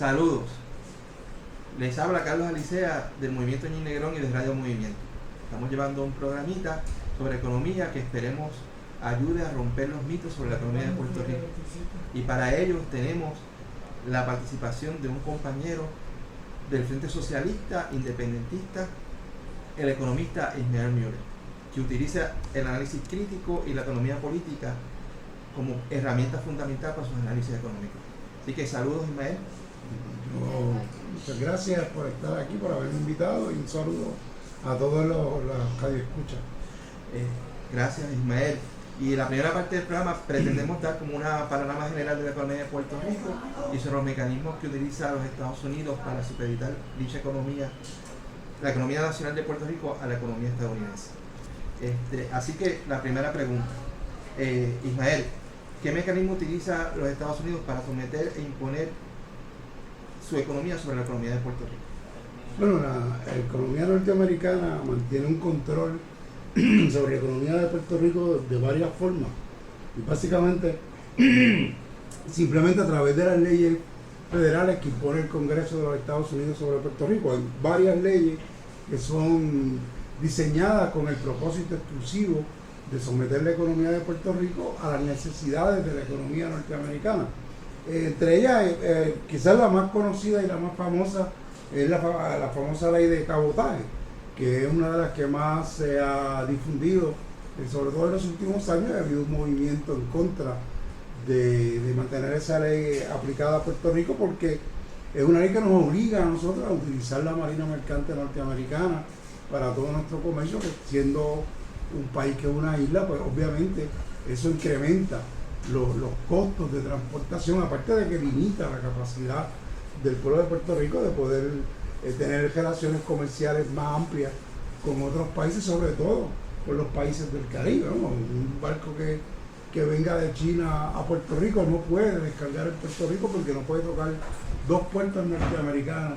Saludos. Les habla Carlos Alicea del Movimiento Ñin Negrón y de Radio Movimiento. Estamos llevando un programita sobre economía que esperemos ayude a romper los mitos sobre la economía de Puerto Rico. Y para ello tenemos la participación de un compañero del Frente Socialista, independentista, el economista Ismael Müller, que utiliza el análisis crítico y la economía política como herramienta fundamental para sus análisis económicos. Así que saludos, Ismael. Muchas gracias por estar aquí, por haberme invitado, y un saludo a todos los que escuchan. Gracias, Ismael. Y en la primera parte del programa pretendemos dar como una panorama general de la economía de Puerto Rico y sobre los mecanismos que utiliza los Estados Unidos para supeditar dicha economía, la economía nacional de Puerto Rico, a la economía estadounidense. Así que la primera pregunta, Ismael, ¿qué mecanismo utiliza los Estados Unidos para someter e imponer su economía sobre la economía de Puerto Rico? Bueno, la economía norteamericana mantiene un control sobre la economía de Puerto Rico de varias formas, y básicamente simplemente a través de las leyes federales que impone el Congreso de los Estados Unidos sobre Puerto Rico. Hay varias leyes que son diseñadas con el propósito exclusivo de someter la economía de Puerto Rico a las necesidades de la economía norteamericana. Entre ellas, quizás la más conocida y la más famosa es la famosa ley de cabotaje, que es una de las que más se ha difundido, sobre todo en los últimos años. Ha habido un movimiento en contra de mantener esa ley aplicada a Puerto Rico, porque es una ley que nos obliga a nosotros a utilizar la marina mercante norteamericana para todo nuestro comercio, que siendo un país que es una isla, pues obviamente eso incrementa los costos de transportación, aparte de que limita la capacidad del pueblo de Puerto Rico de poder tener relaciones comerciales más amplias con otros países, sobre todo con los países del Caribe, ¿no? Un barco que venga de China a Puerto Rico no puede descargar en Puerto Rico porque no puede tocar dos puertos norteamericanas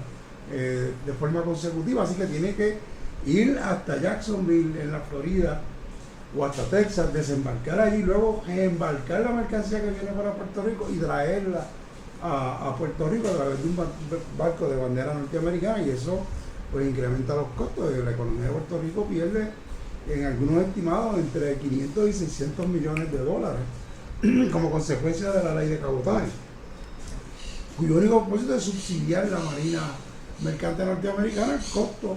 de forma consecutiva, así que tiene que ir hasta Jacksonville en la Florida o hasta Texas, desembarcar allí, luego embarcar la mercancía que viene para Puerto Rico y traerla a Puerto Rico a través de un barco de bandera norteamericana, y eso pues incrementa los costos. La economía de Puerto Rico pierde, en algunos estimados, entre 500 y 600 millones de dólares como consecuencia de la ley de cabotaje, cuyo único propósito es subsidiar la marina mercante norteamericana, el costo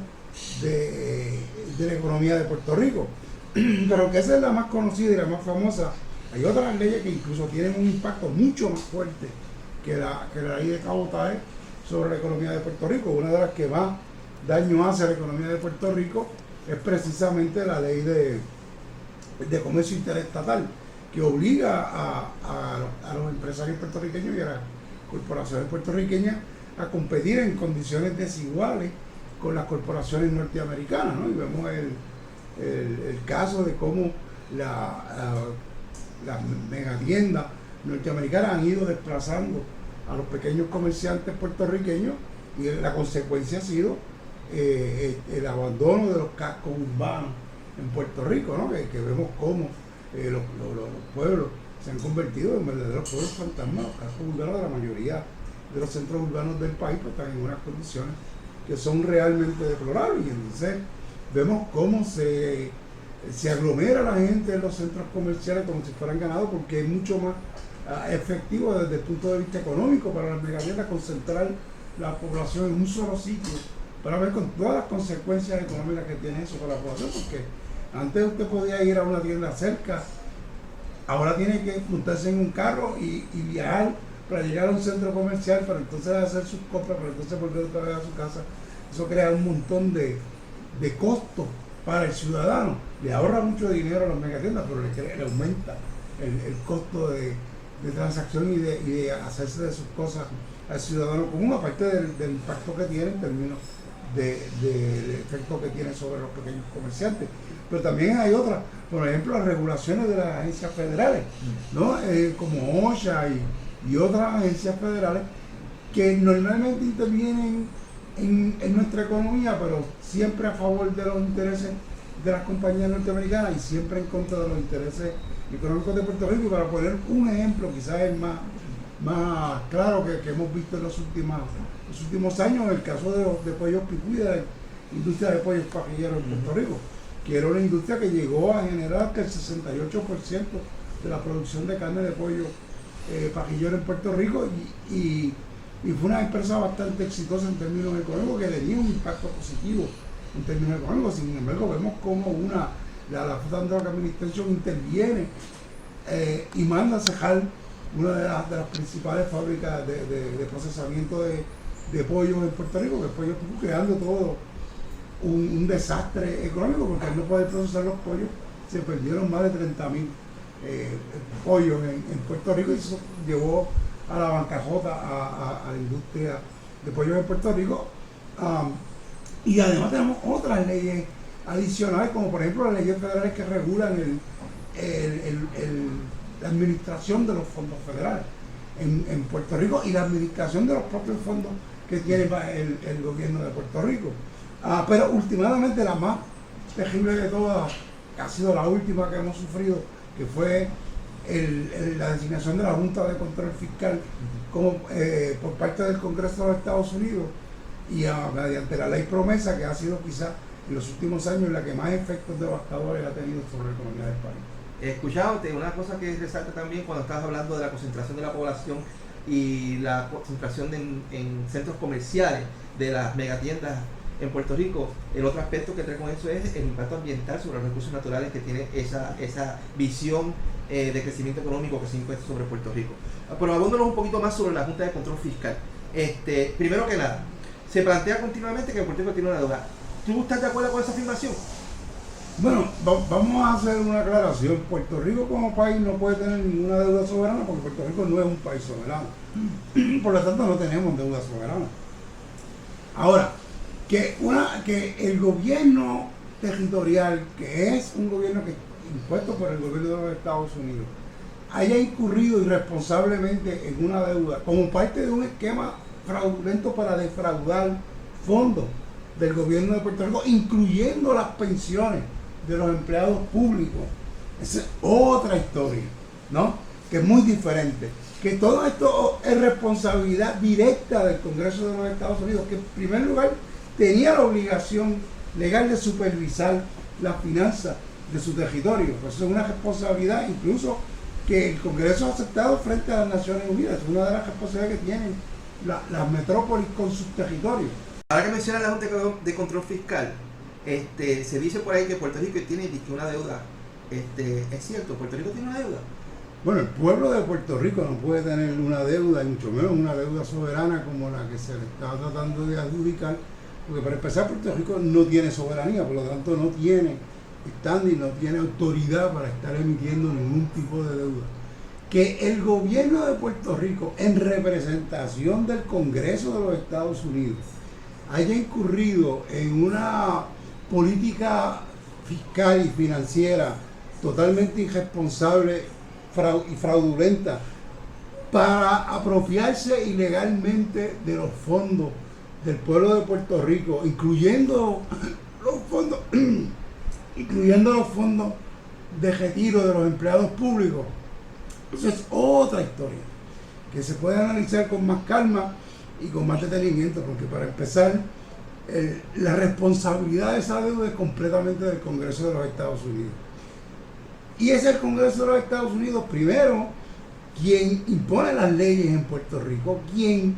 de la economía de Puerto Rico. Pero que esa es la más conocida y la más famosa. Hay otras leyes que incluso tienen un impacto mucho más fuerte que la ley de cabotaje sobre la economía de Puerto Rico. Una de las que más daño hace a la economía de Puerto Rico es precisamente la ley de comercio interestatal, que obliga a los empresarios puertorriqueños y a las corporaciones puertorriqueñas a competir en condiciones desiguales con las corporaciones norteamericanas, ¿no? Y vemos el caso de cómo las megatiendas norteamericanas han ido desplazando a los pequeños comerciantes puertorriqueños, y la consecuencia ha sido el abandono de los cascos urbanos en Puerto Rico, ¿no? Que vemos cómo los pueblos se han convertido en verdaderos pueblos fantasmas. Los cascos urbanos de la mayoría de los centros urbanos del país pues están en unas condiciones que son realmente deplorables, y entonces vemos cómo se aglomera la gente en los centros comerciales como si fueran ganados, porque es mucho más efectivo desde el punto de vista económico para las megatiendas concentrar la población en un solo sitio, para ver con todas las consecuencias económicas que tiene eso para la población, porque antes usted podía ir a una tienda cerca, ahora tiene que montarse en un carro y viajar para llegar a un centro comercial, para entonces hacer sus compras, para entonces volver otra vez a su casa. Eso crea un montón de costos para el ciudadano. Le ahorra mucho dinero a las megatiendas, pero le aumenta el costo de transacción y de hacerse de sus cosas al ciudadano común, aparte del impacto que tiene en términos del efecto que tiene sobre los pequeños comerciantes. Pero también hay otras, por ejemplo, las regulaciones de las agencias federales, ¿no? Como OSHA y otras agencias federales que normalmente intervienen en nuestra economía, pero siempre a favor de los intereses de las compañías norteamericanas y siempre en contra de los intereses económicos de Puerto Rico. Y para poner un ejemplo, quizás el más más claros que hemos visto en los últimos años, en el caso de Pollos Picuí, de la industria de pollos pajilleros en Puerto Rico, que era una industria que llegó a generar que el 68% de la producción de carne de pollo pajillero en Puerto Rico y fue una empresa bastante exitosa en términos económicos, que tenía un impacto positivo en términos económicos. Sin embargo, vemos como la Food and Drug Administration interviene y manda a cejar una de las principales fábricas de procesamiento de pollos en Puerto Rico, que es Pollos Picuí, creando todo un desastre económico, porque al no poder procesar los pollos se perdieron más de 30,000 pollos en Puerto Rico, y eso llevó a la bancarrota a la industria de pollos en Puerto Rico. Y además tenemos otras leyes adicionales, como por ejemplo las leyes federales que regulan la administración de los fondos federales en Puerto Rico, y la administración de los propios fondos que tiene el gobierno de Puerto Rico. Pero últimamente la más terrible de todas ha sido la última que hemos sufrido, que fue la designación de la Junta de Control Fiscal por parte del Congreso de los Estados Unidos, y mediante la ley promesa, que ha sido quizás en los últimos años la que más efectos devastadores ha tenido sobre la economía del país. Escuchándote, una cosa que resalta también cuando estás hablando de la concentración de la población y la concentración en centros comerciales de las megatiendas en Puerto Rico, el otro aspecto que trae con eso es el impacto ambiental sobre los recursos naturales que tiene esa visión de crecimiento económico que se impuesta sobre Puerto Rico. Pero abóndanos un poquito más sobre la Junta de Control Fiscal. Primero que nada, se plantea continuamente que Puerto Rico tiene una deuda. ¿Tú estás de acuerdo con esa afirmación? Bueno, vamos a hacer una aclaración. Puerto Rico como país no puede tener ninguna deuda soberana, porque Puerto Rico no es un país soberano. Por lo tanto, no tenemos deuda soberana. Ahora, que el gobierno territorial, que es un gobierno impuesto por el gobierno de los Estados Unidos, haya incurrido irresponsablemente en una deuda como parte de un esquema fraudulento para defraudar fondos del gobierno de Puerto Rico, incluyendo las pensiones de los empleados públicos, esa es otra historia, ¿no? Que es muy diferente. Que todo esto es responsabilidad directa del Congreso de los Estados Unidos, que en primer lugar tenía la obligación legal de supervisar las finanzas de su territorio. Pues eso es una responsabilidad incluso que el Congreso ha aceptado frente a las Naciones Unidas. Es una de las responsabilidades que tienen las metrópolis con sus territorios. Ahora que mencionas la Junta de Control Fiscal, se dice por ahí que Puerto Rico tiene una deuda. ¿Es cierto? ¿Puerto Rico tiene una deuda? Bueno, el pueblo de Puerto Rico no puede tener una deuda, y mucho menos una deuda soberana como la que se le está tratando de adjudicar, porque para empezar Puerto Rico no tiene soberanía, por lo tanto no tiene standing, no tiene autoridad para estar emitiendo ningún tipo de deuda. Que el gobierno de Puerto Rico, en representación del Congreso de los Estados Unidos, haya incurrido en una política fiscal y financiera totalmente irresponsable y fraudulenta para apropiarse ilegalmente de los fondos del pueblo de Puerto Rico, incluyendo los fondos de retiro de los empleados públicos. Eso es otra historia que se puede analizar con más calma y con más detenimiento, porque para empezar, la responsabilidad de esa deuda es completamente del Congreso de los Estados Unidos. Y es el Congreso de los Estados Unidos, primero, quien impone las leyes en Puerto Rico, quien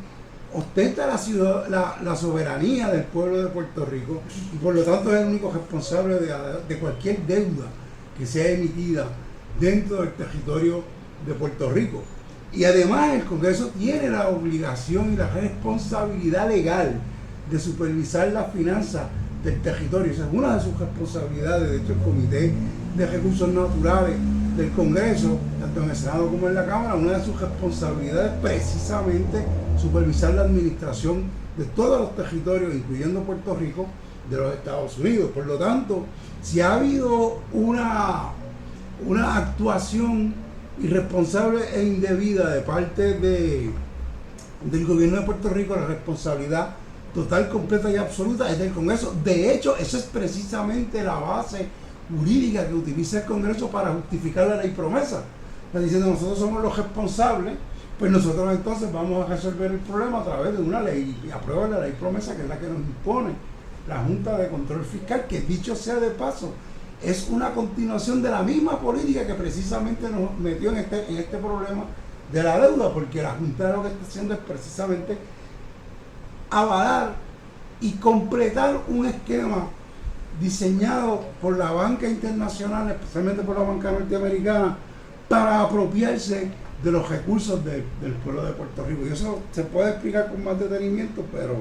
ostenta la soberanía del pueblo de Puerto Rico, y por lo tanto es el único responsable de cualquier deuda que sea emitida dentro del territorio de Puerto Rico. Y además el Congreso tiene la obligación y la responsabilidad legal de supervisar las finanzas del territorio. Esa es una de sus responsabilidades. De hecho, el Comité de Recursos Naturales del Congreso, tanto en el Senado como en la Cámara, una de sus responsabilidades es precisamente supervisar la administración de todos los territorios, incluyendo Puerto Rico, de los Estados Unidos. Por lo tanto, si ha habido una actuación irresponsable e indebida de parte del gobierno de Puerto Rico, la responsabilidad total, completa y absoluta es del Congreso. De hecho, eso es precisamente la base jurídica que utiliza el Congreso para justificar la ley promesa. Está diciendo, nosotros somos los responsables pues nosotros entonces vamos a resolver el problema a través de una ley, y aprueba la ley promesa, que es la que nos impone la Junta de Control Fiscal, que dicho sea de paso, es una continuación de la misma política que precisamente nos metió en este problema de la deuda, porque la Junta lo que está haciendo es precisamente avalar y completar un esquema diseñado por la banca internacional, especialmente por la banca norteamericana, para apropiarse de los recursos del pueblo de Puerto Rico. Y eso se puede explicar con más detenimiento, pero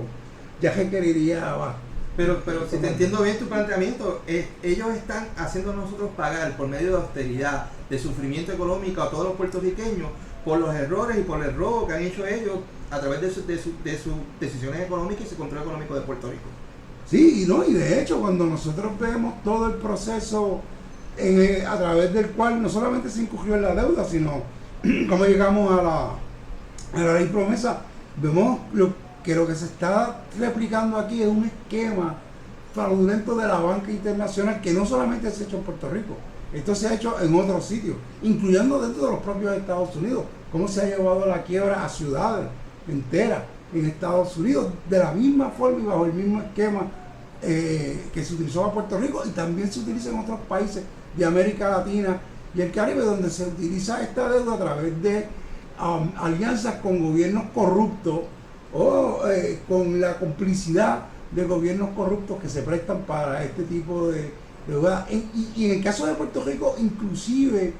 ya requeriría abajo. Pero si te entiendo bien tu planteamiento, ellos están haciendo a nosotros pagar por medio de austeridad, de sufrimiento económico a todos los puertorriqueños por los errores y por el robo que han hecho ellos a través de sus decisiones económicas y su control económico de Puerto Rico. Sí, y de hecho cuando nosotros vemos todo el proceso a través del cual no solamente se incurrió en la deuda, sino cómo llegamos a la ley promesa, vemos que lo que se está replicando aquí es un esquema fraudulento de la banca internacional que no solamente se ha hecho en Puerto Rico, esto se ha hecho en otros sitios, incluyendo dentro de los propios Estados Unidos, cómo se ha llevado la quiebra a ciudades enteras en Estados Unidos, de la misma forma y bajo el mismo esquema que se utilizó a Puerto Rico, y también se utiliza en otros países de América Latina y el Caribe, donde se utiliza esta deuda a través de alianzas con gobiernos corruptos o con la complicidad de gobiernos corruptos que se prestan para este tipo de deuda. Y en el caso de Puerto Rico, inclusive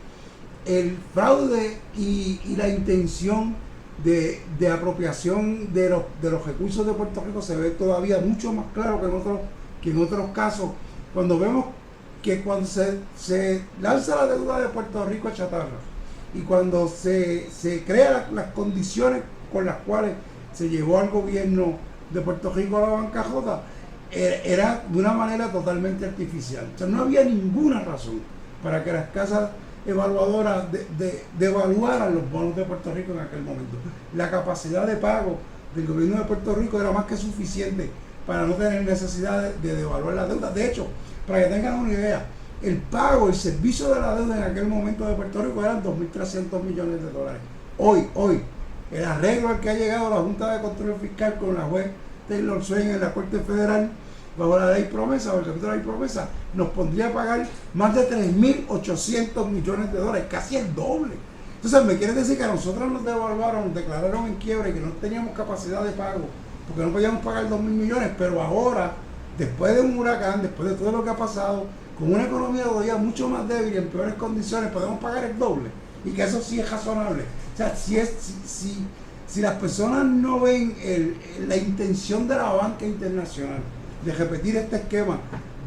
el fraude y la intención de apropiación de los recursos de Puerto Rico se ve todavía mucho más claro que en otros casos, cuando vemos que cuando se lanza la deuda de Puerto Rico a chatarra y cuando se crean las condiciones con las cuales se llevó al gobierno de Puerto Rico a la bancarrota, era de una manera totalmente artificial. O sea, no había ninguna razón para que las casas evaluadoras devaluaran los bonos de Puerto Rico en aquel momento. La capacidad de pago del gobierno de Puerto Rico era más que suficiente para no tener necesidad de devaluar la deuda. De hecho, para que tengan una idea, el pago, el servicio de la deuda en aquel momento de Puerto Rico eran 2.300 millones de dólares. Hoy, el arreglo al que ha llegado la Junta de Control Fiscal con la juez Taylor Swain en la Corte Federal, bajo la ley promesa, o el capítulo de la ley promesa, nos pondría a pagar más de 3.800 millones de dólares, casi el doble. Entonces, me quiere decir que a nosotros nos devaluaron, nos declararon en quiebra y que no teníamos capacidad de pago, porque no podíamos pagar 2.000 millones, pero ahora, después de un huracán, después de todo lo que ha pasado, con una economía todavía mucho más débil y en peores condiciones, podemos pagar el doble, y que eso sí es razonable. O sea, si las personas no ven la intención de la banca internacional de repetir este esquema,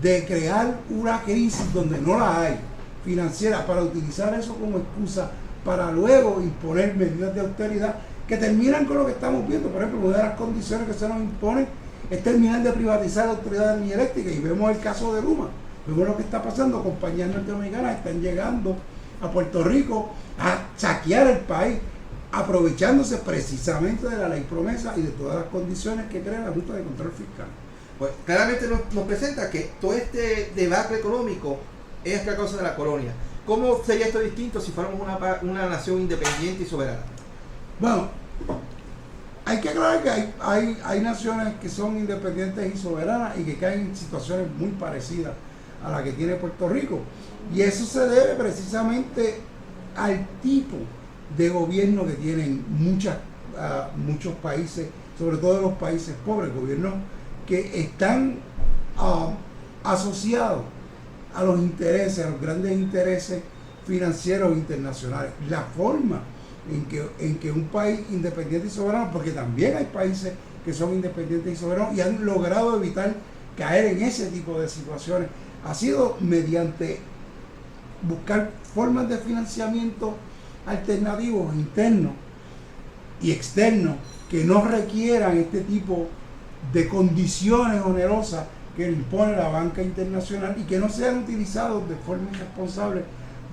de crear una crisis donde no la hay, financiera, para utilizar eso como excusa para luego imponer medidas de austeridad que terminan con lo que estamos viendo. Por ejemplo, una de las condiciones que se nos imponen es terminar de privatizar la Autoridad de Energía Eléctrica, y vemos el caso de Luma, vemos lo que está pasando. Compañías norteamericanas están llegando a Puerto Rico a saquear el país, aprovechándose precisamente de la ley promesa y de todas las condiciones que crea la Junta de Control Fiscal. Pues claramente nos presenta que todo este debate económico es a causa de la colonia. ¿Cómo sería esto distinto si fuéramos una nación independiente y soberana? Bueno, hay que aclarar que hay naciones que son independientes y soberanas y que caen en situaciones muy parecidas a la que tiene Puerto Rico. Y eso se debe precisamente al tipo de gobierno que tienen muchos países, sobre todo los países pobres, gobiernos que están asociados a los intereses, a los grandes intereses financieros internacionales. La forma en que un país independiente y soberano, porque también hay países que son independientes y soberanos y han logrado evitar caer en ese tipo de situaciones, ha sido mediante buscar formas de financiamiento alternativos internos y externos que no requieran este tipo de condiciones onerosas que impone la banca internacional y que no sean utilizados de forma irresponsable,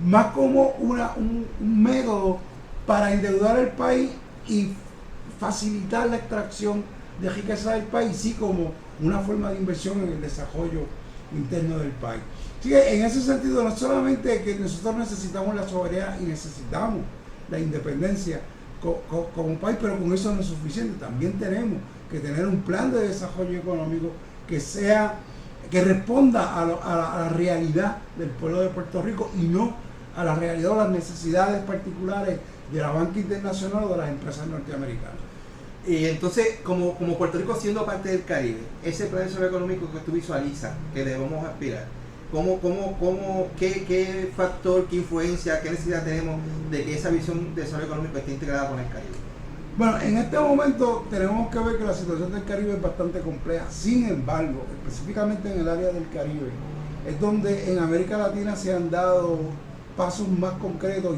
más como un método para endeudar el país y facilitar la extracción de riqueza del país, sí, como una forma de inversión en el desarrollo interno del país. Así que en ese sentido, no solamente que nosotros necesitamos la soberanía y necesitamos la independencia como un país, pero con eso no es suficiente. También tenemos que tener un plan de desarrollo económico que responda a la realidad del pueblo de Puerto Rico y no a la realidad o las necesidades particulares de la banca internacional o de las empresas norteamericanas. Y entonces, como Puerto Rico siendo parte del Caribe, ese plan de desarrollo económico que tú visualizas, que debemos aspirar, qué factor, qué influencia, qué necesidad tenemos de que esa visión de desarrollo económico esté integrada con el Caribe? Bueno, en este momento tenemos que ver que la situación del Caribe es bastante compleja. Sin embargo, específicamente en el área del Caribe, es donde en América Latina se han dado pasos más concretos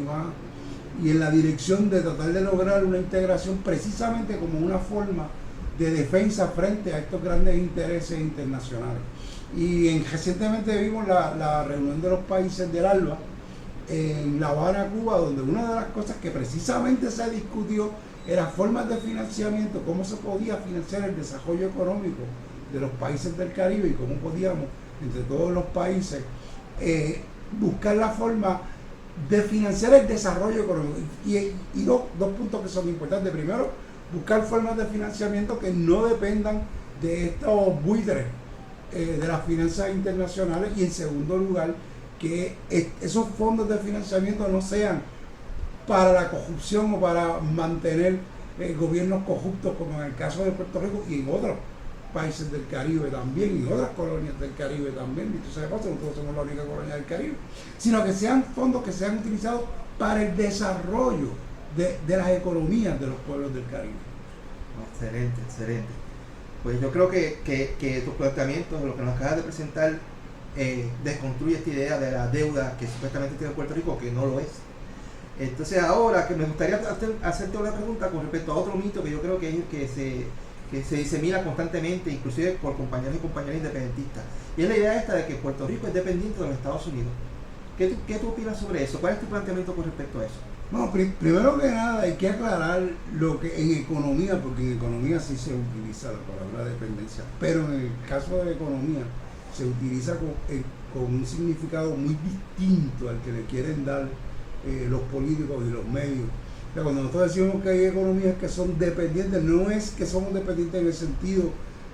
y en la dirección de tratar de lograr una integración precisamente como una forma de defensa frente a estos grandes intereses internacionales. Y recientemente vimos la reunión de los países del ALBA en La Habana, Cuba, donde una de las cosas que precisamente se discutió era formas de financiamiento, cómo se podía financiar el desarrollo económico de los países del Caribe y cómo podíamos, entre todos los países, buscar la forma de financiar el desarrollo económico. Y dos puntos que son importantes. Primero, buscar formas de financiamiento que no dependan de estos buitres de las finanzas internacionales, y en segundo lugar, que esos fondos de financiamiento no sean para la corrupción o para mantener gobiernos corruptos, como en el caso de Puerto Rico y en otros países del Caribe también, y otras colonias del Caribe también. Dicho sea de paso, nosotros somos la única colonia del Caribe, sino que sean fondos que sean utilizados para el desarrollo de las economías de los pueblos del Caribe. Excelente, excelente. Pues yo creo que tus planteamientos, lo que nos acabas de presentar, desconstruye esta idea de la deuda que supuestamente tiene Puerto Rico, que no lo es. Entonces ahora que me gustaría hacerte una pregunta con respecto a otro mito que yo creo que se disemina constantemente, inclusive por compañeros y compañeras independentistas, y es la idea esta de que Puerto Rico es dependiente de los Estados Unidos. ¿Qué tú opinas sobre eso? ¿Cuál es tu planteamiento con respecto a eso? Bueno, primero que nada hay que aclarar lo que en economía, porque en economía sí se utiliza la palabra dependencia, pero en el caso de la economía se utiliza con un significado muy distinto al que le quieren dar los políticos y los medios. O sea, cuando nosotros decimos que hay economías que son dependientes, no es que somos dependientes en el sentido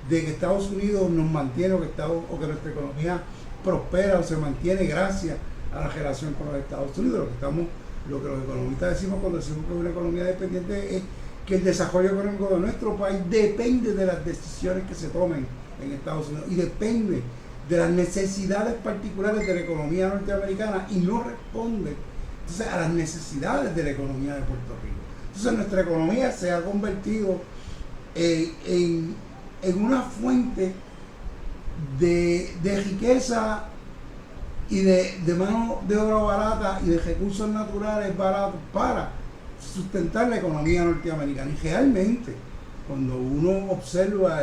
de que Estados Unidos nos mantiene o que nuestra economía prospera o se mantiene gracias a la relación con los Estados Unidos. Lo que los economistas decimos cuando decimos que es una economía dependiente es que el desarrollo económico de nuestro país depende de las decisiones que se tomen en Estados Unidos y depende de las necesidades particulares de la economía norteamericana y no responde entonces a las necesidades de la economía de Puerto Rico. Entonces nuestra economía se ha convertido en una fuente de riqueza y de mano de obra barata y de recursos naturales baratos para sustentar la economía norteamericana. Y realmente, cuando uno observa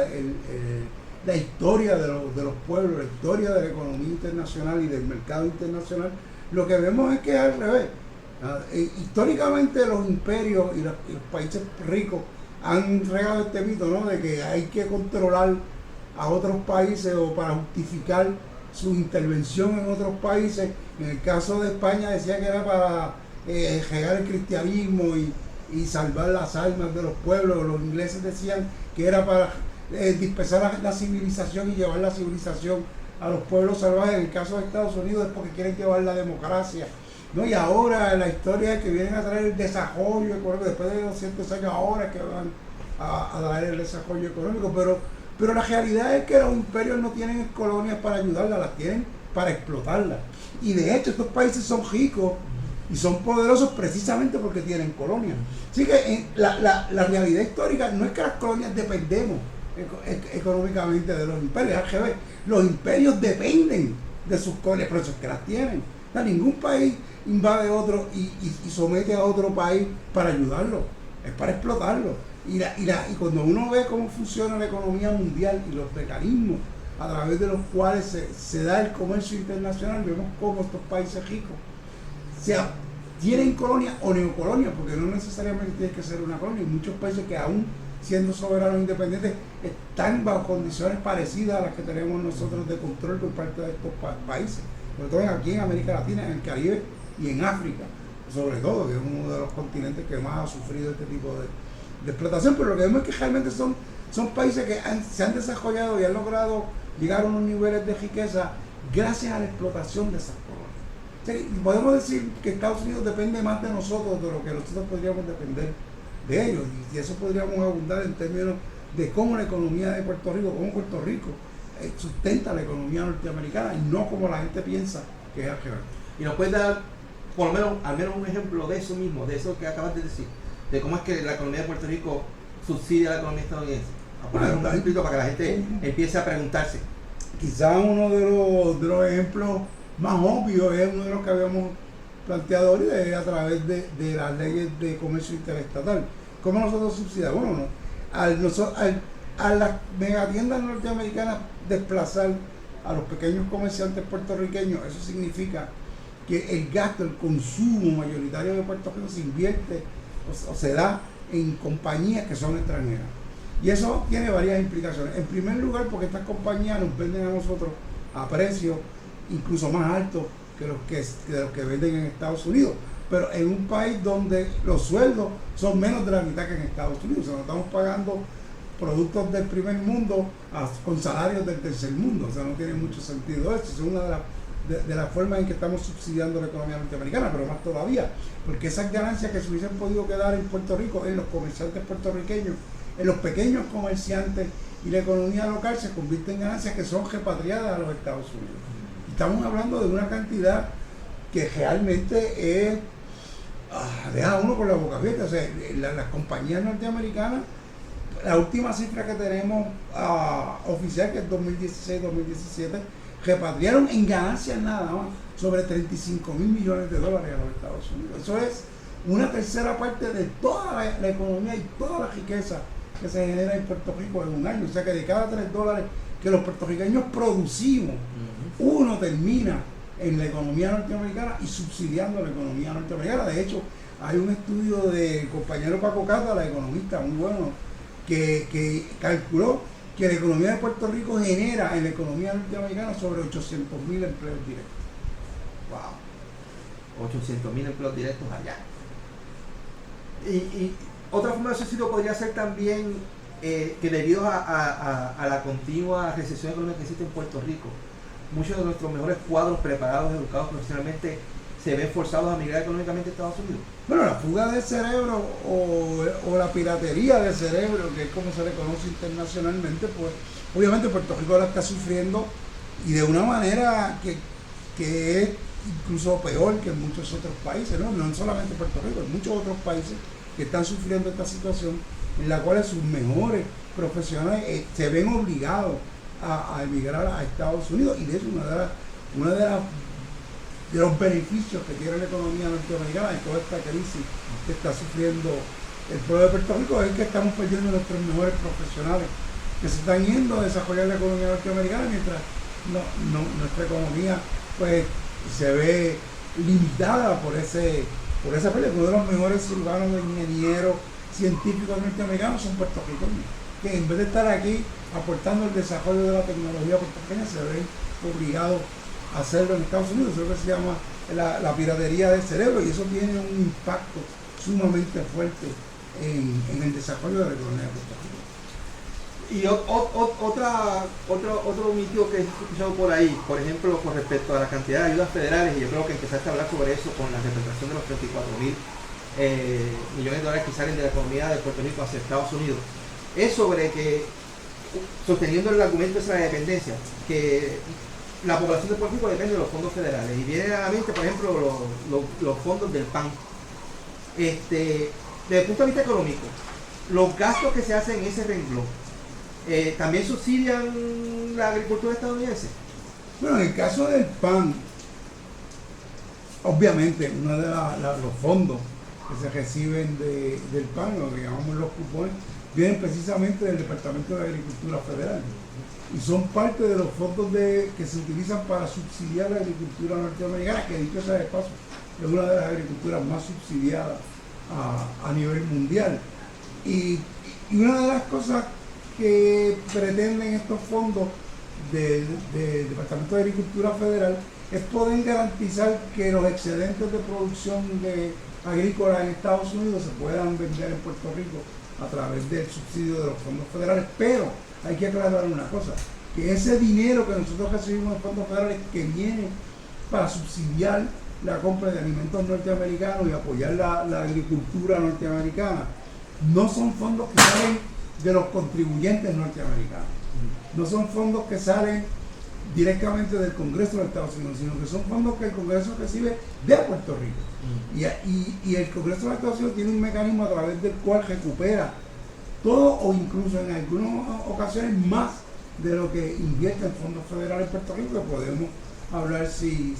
la historia de los pueblos, la historia de la economía internacional y del mercado internacional, lo que vemos es que es al revés. Históricamente los imperios y los países ricos han regado este mito, ¿no?, de que hay que controlar a otros países o para justificar su intervención en otros países. En el caso de España decía que era para regar el cristianismo y salvar las almas de los pueblos. Los ingleses decían que era para dispersar la civilización y llevar la civilización a los pueblos salvajes. En el caso de Estados Unidos es porque quieren llevar la democracia, ¿no? Y ahora la historia es que vienen a traer el desarrollo económico, después de 200 años ahora que van a traer el desarrollo económico, pero la realidad es que los imperios no tienen colonias para ayudarlas, las tienen para explotarlas. Y de hecho estos países son ricos y son poderosos precisamente porque tienen colonias. Así que la realidad histórica no es que las colonias dependemos económicamente de los imperios, al revés, los imperios dependen de sus colonias, por eso es que las tienen. No, ningún país invade otro y somete a otro país para ayudarlo, es para explotarlo. Y cuando uno ve cómo funciona la economía mundial y los mecanismos a través de los cuales se da el comercio internacional, vemos cómo estos países ricos tienen colonia o neocolonia, porque no necesariamente tiene que ser una colonia. Hay muchos países que aún siendo soberanos e independientes están bajo condiciones parecidas a las que tenemos nosotros de control por parte de estos países, sobre todo aquí en América Latina, en el Caribe y en África. O sobre todo, que es uno de los continentes que más ha sufrido este tipo de explotación, pero lo que vemos es que realmente son países que se han desarrollado y han logrado llegar a unos niveles de riqueza gracias a la explotación de esas colonias. O sea, podemos decir que Estados Unidos depende más de nosotros de lo que nosotros podríamos depender de ellos, y eso podríamos abundar en términos de cómo la economía de Puerto Rico, cómo Puerto Rico sustenta la economía norteamericana y no como la gente piensa que es al revés. Y nos puedes dar por lo menos, al menos un ejemplo de eso mismo, de eso que acabas de decir, de cómo es que la economía de Puerto Rico subsidia a la economía estadounidense. A poner un ejemplo para que la gente empiece a preguntarse. Quizás uno de los ejemplos más obvios es uno de los que habíamos planteado ahorita, es a través de las leyes de comercio interestatal. ¿Cómo nosotros subsidiamos? Bueno, a las megatiendas norteamericanas desplazar a los pequeños comerciantes puertorriqueños, eso significa que el gasto, el consumo mayoritario de Puerto Rico se invierte o se da en compañías que son extranjeras. Y eso tiene varias implicaciones. En primer lugar, porque estas compañías nos venden a nosotros a precios incluso más altos que los que venden en Estados Unidos. Pero en un país donde los sueldos son menos de la mitad que en Estados Unidos. O sea, nos estamos pagando productos del primer mundo con salarios del tercer mundo. O sea, no tiene mucho sentido eso. Es una de las formas en que estamos subsidiando la economía norteamericana, pero más todavía, porque esas ganancias que se hubiesen podido quedar en Puerto Rico, en los comerciantes puertorriqueños, en los pequeños comerciantes y la economía local, se convierten en ganancias que son repatriadas a los Estados Unidos. Estamos hablando de una cantidad que realmente es deja a uno con la boca abierta. O sea, las compañías norteamericanas, la última cifra que tenemos oficial, que es 2016-2017, repatriaron en ganancias nada más sobre 35 mil millones de dólares a los Estados Unidos. Eso es una tercera parte de toda la economía y toda la riqueza que se genera en Puerto Rico en un año. O sea que de cada $3 que los puertorriqueños producimos, uno termina en la economía norteamericana y subsidiando la economía norteamericana. De hecho, hay un estudio del compañero Paco Cata, economista muy bueno, que calculó que la economía de Puerto Rico genera en la economía norteamericana sobre 800,000 empleos directos. Wow, 800,000 empleos directos allá. Y otra forma de subsidio podría ser también que debido a la continua recesión económica que existe en Puerto Rico, muchos de nuestros mejores cuadros preparados, educados profesionalmente, se ven forzados a migrar económicamente a Estados Unidos. Bueno, la fuga de cerebro o la piratería de cerebro, que es como se le conoce internacionalmente, pues obviamente Puerto Rico la está sufriendo y de una manera que es incluso peor que en muchos otros países, no solamente Puerto Rico, en muchos otros países que están sufriendo esta situación, en la cual sus mejores profesionales se ven obligados a emigrar a Estados Unidos. Y de hecho uno de los beneficios que tiene la economía norteamericana en toda esta crisis que está sufriendo el pueblo de Puerto Rico es que estamos perdiendo nuestros mejores profesionales que se están yendo a desarrollar la economía norteamericana, mientras nuestra economía pues se ve limitada por esa pérdida. Uno de los mejores cirujanos, ingenieros, científicos norteamericanos son puertorriqueños, que en vez de estar aquí aportando el desarrollo de la tecnología puertorriqueña, se ven obligados a hacerlo en Estados Unidos. Eso es lo que se llama la piratería del cerebro, y eso tiene un impacto sumamente fuerte en el desarrollo de la economía de Puerto Rico. Y otro mito que he escuchado por ahí, por ejemplo, con respecto a la cantidad de ayudas federales, y yo creo que empezaste a hablar sobre eso con la representación de los 34,000 millones de dólares que salen de la economía de Puerto Rico hacia Estados Unidos, es sobre que, sosteniendo el argumento de esa dependencia, que la población de Puerto Rico depende de los fondos federales, y viene a la mente, por ejemplo, los fondos del PAN. Desde el punto de vista económico, los gastos que se hacen en ese renglón, ¿también subsidian la agricultura estadounidense? Bueno, en el caso del PAN, obviamente uno de los fondos que se reciben del PAN, lo que llamamos los cupones, vienen precisamente del Departamento de Agricultura Federal y son parte de los fondos que se utilizan para subsidiar la agricultura norteamericana, que dicho sea de paso, es una de las agriculturas más subsidiadas a nivel mundial. Y una de las cosas que pretenden estos fondos del Departamento de Agricultura Federal es poder garantizar que los excedentes de producción agrícola en Estados Unidos se puedan vender en Puerto Rico a través del subsidio de los fondos federales. Pero hay que aclarar una cosa, que ese dinero que nosotros recibimos de fondos federales que viene para subsidiar la compra de alimentos norteamericanos y apoyar la agricultura norteamericana, no son fondos que salen de los contribuyentes norteamericanos, no son fondos que salen directamente del Congreso de Estados Unidos, sino que son fondos que el Congreso recibe de Puerto Rico. Y el Congreso de Estados Unidos tiene un mecanismo a través del cual recupera todo o incluso en algunas ocasiones más de lo que invierte en fondos federales en Puerto Rico, que podemos hablar si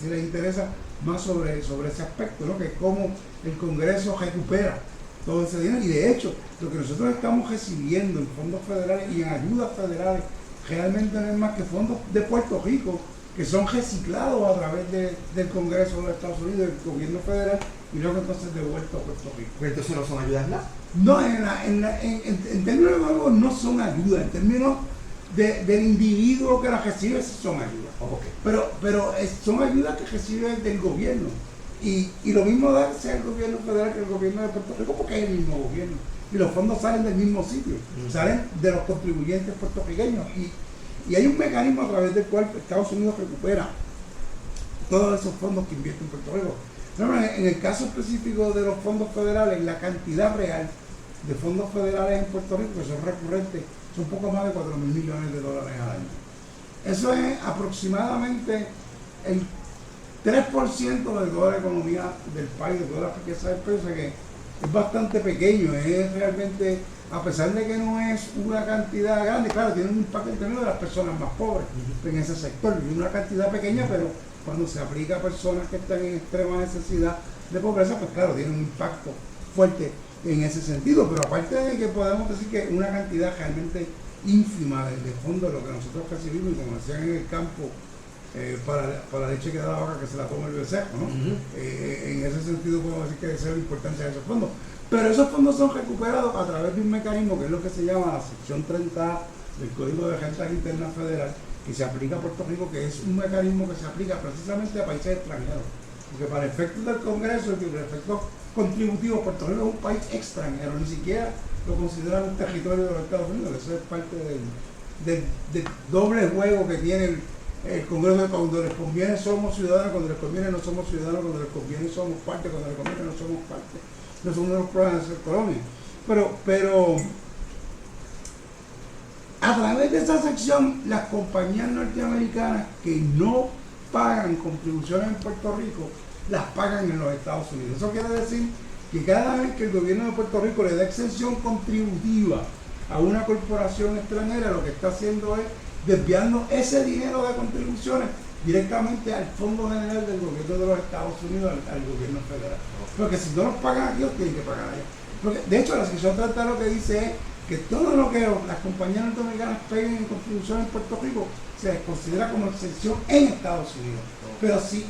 les interesa más sobre ese aspecto, ¿no? Que es cómo el Congreso recupera todo ese dinero. Y de hecho, lo que nosotros estamos recibiendo en fondos federales y en ayudas federales realmente no es más que fondos de Puerto Rico que son reciclados a través del Congreso de los Estados Unidos, del gobierno federal, y luego entonces devueltos a Puerto Rico. ¿Pero entonces no son ayudas nada? No, en términos de algo no son ayudas, en términos del individuo que las recibe sí son ayudas. Okay. Pero son ayudas que recibe del gobierno. Y lo mismo da sea el gobierno federal que el gobierno de Puerto Rico, porque es el mismo gobierno. Y los fondos salen del mismo sitio, salen de los contribuyentes puertorriqueños. Y hay un mecanismo a través del cual Estados Unidos recupera todos esos fondos que invierte en Puerto Rico. Pero en el caso específico de los fondos federales, la cantidad real de fondos federales en Puerto Rico, que son recurrentes, son poco más de 4.000 millones de dólares al año. Eso es aproximadamente el 3% de toda la economía del país, de toda la riqueza del país, o sea que es bastante pequeño, es realmente, a pesar de que no es una cantidad grande, claro, tiene un impacto en términos de las personas más pobres en ese sector, y una cantidad pequeña, pero cuando se aplica a personas que están en extrema necesidad de pobreza, pues claro, tiene un impacto fuerte en ese sentido. Pero aparte de que podemos decir que una cantidad realmente ínfima de fondo de lo que nosotros recibimos, y como decían en el campo, para la leche que da la vaca que se la toma el becerro, ¿no? En ese sentido podemos decir que esa es la importancia de esos fondos. Pero esos fondos son recuperados a través de un mecanismo que es lo que se llama la sección 30A del Código de Rentas Internas Federal, que se aplica a Puerto Rico, que es un mecanismo que se aplica precisamente a países extranjeros. Porque para efectos del Congreso y para efectos contributivos, Puerto Rico es un país extranjero, ni siquiera lo consideran un territorio de los Estados Unidos. Eso es parte del doble juego que tiene el Congreso. Cuando les conviene somos ciudadanos, cuando les conviene no somos ciudadanos, cuando les conviene somos parte, cuando les conviene no somos parte. No son uno de los problemas de Colombia. Pero a través de esa sección, las compañías norteamericanas que no pagan contribuciones en Puerto Rico, las pagan en los Estados Unidos. Eso quiere decir que cada vez que el gobierno de Puerto Rico le da exención contributiva a una corporación extranjera, lo que está haciendo es desviando ese dinero de contribuciones directamente al Fondo General del Gobierno de los Estados Unidos, al gobierno federal. Porque si no los pagan aquí, los tienen que pagar allá. Porque, de hecho, la sección 30 lo que dice es que todo lo que las compañías norteamericanas paguen en contribución en Puerto Rico se les considera como exención en Estados Unidos. Pero si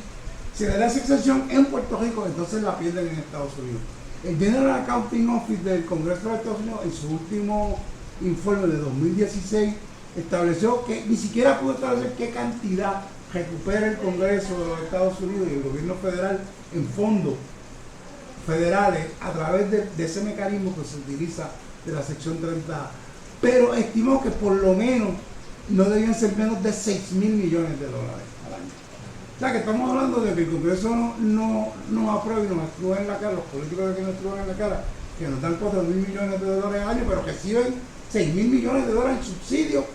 se le da esa exención en Puerto Rico, entonces la pierden en Estados Unidos. El General Accounting Office del Congreso de Estados Unidos, en su último informe de 2016, estableció que ni siquiera pudo establecer qué cantidad recupera el Congreso de los Estados Unidos y el gobierno federal en fondos federales a través de ese mecanismo que se utiliza de la sección 30A. Pero estimó que por lo menos no debían ser menos de 6.000 millones de dólares al año. O sea que estamos hablando de que el Congreso no aprueba y nos estruja en la cara, los políticos de que nos estrujan en la cara, que nos dan 4.000 millones de dólares al año, pero reciben 6.000 millones de dólares en subsidios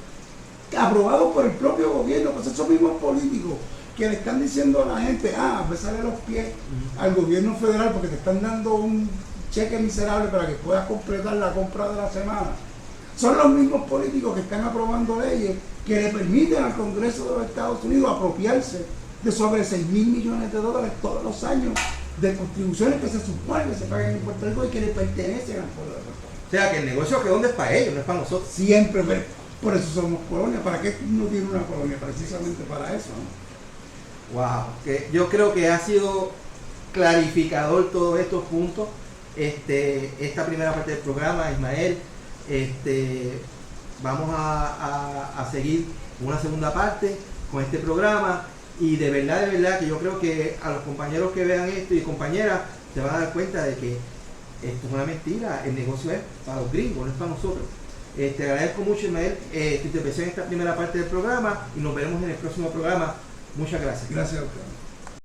aprobados por el propio gobierno. Pues esos mismos políticos que le están diciendo a la gente, besarle los pies al gobierno federal porque te están dando un cheque miserable para que puedas completar la compra de la semana, son los mismos políticos que están aprobando leyes que le permiten al Congreso de los Estados Unidos apropiarse de sobre 6.000 millones de dólares todos los años de contribuciones que se supone que se pagan en Puerto Rico y que le pertenecen al pueblo de Puerto Rico. O sea que el negocio que donde es para ellos, no es para nosotros. Siempre, por eso somos colonia. ¿Para qué uno tiene una colonia? Precisamente para eso, ¿no? Wow, que yo creo que ha sido clarificador todos estos puntos. Esta primera parte del programa, Ismael, vamos a seguir una segunda parte con este programa Y de verdad que yo creo que a los compañeros que vean esto y compañeras se van a dar cuenta de que esto es una mentira, el negocio es para los gringos, no es para nosotros. Te agradezco mucho, Ismael, tu intervención en esta primera parte del programa y nos veremos en el próximo programa. Muchas gracias. Gracias a usted.